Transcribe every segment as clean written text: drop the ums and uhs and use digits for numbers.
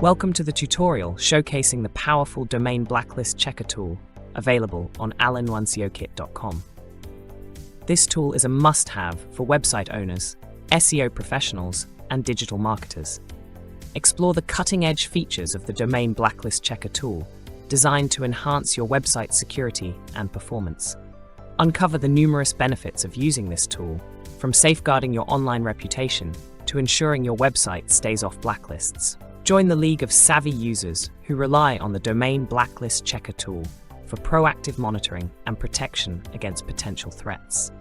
Welcome to the tutorial showcasing the powerful domain blacklist checker tool available on aioseok.com. This tool is a must-have for website owners, SEO professionals, and digital marketers. Explore the cutting-edge features of the domain blacklist checker tool, designed to enhance your website's security and performance. Uncover the numerous benefits of using this tool, from safeguarding your online reputation to ensuring your website stays off blacklists. Join the league of savvy users who rely on the domain blacklist checker tool for proactive monitoring and protection against potential threats.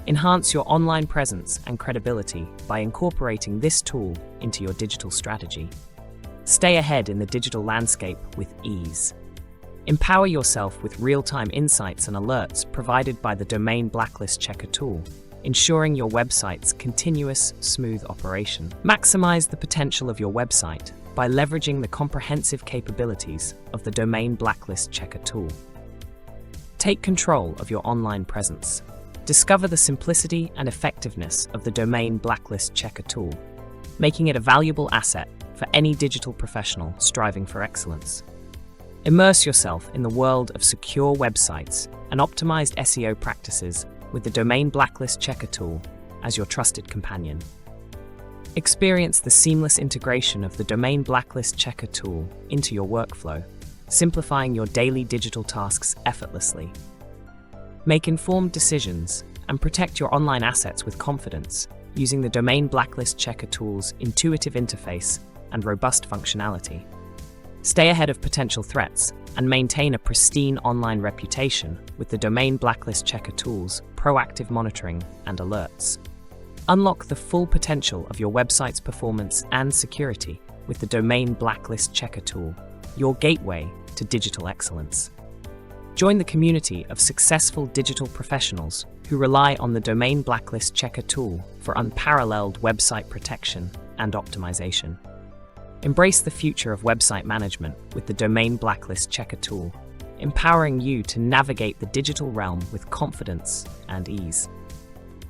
Enhance your online presence and credibility by incorporating this tool into your digital strategy. Stay ahead in the digital landscape with ease. Empower yourself with real-time insights and alerts provided by the domain blacklist checker tool, ensuring your website's continuous, smooth operation. Maximize the potential of your website by leveraging the comprehensive capabilities of the domain blacklist checker tool. Take control of your online presence. Discover the simplicity and effectiveness of the domain blacklist checker tool, making it a valuable asset for any digital professional striving for excellence. Immerse yourself in the world of secure websites and optimized SEO practices with the domain blacklist checker tool as your trusted companion. Experience the seamless integration of the domain blacklist checker tool into your workflow, simplifying your daily digital tasks effortlessly. Make informed decisions and protect your online assets with confidence using the domain blacklist checker tool's intuitive interface and robust functionality. Stay ahead of potential threats and maintain a pristine online reputation with the domain blacklist checker tool's proactive monitoring and alerts. Unlock the full potential of your website's performance and security with the domain blacklist checker tool, your gateway to digital excellence. Join the community of successful digital professionals who rely on the domain blacklist checker tool for unparalleled website protection and optimization. Embrace the future of website management with the domain blacklist checker tool, empowering you to navigate the digital realm with confidence and ease.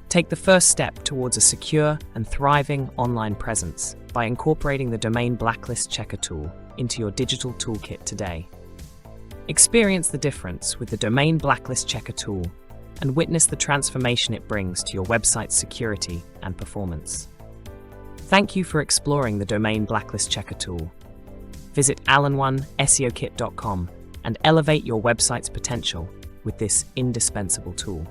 Take the first step towards a secure and thriving online presence by incorporating the domain blacklist checker tool into your digital toolkit today. Experience the difference with the domain blacklist checker tool and witness the transformation it brings to your website's security and performance. Thank you for exploring the domain blacklist checker tool. Visit aioseok.com and elevate your website's potential with this indispensable tool.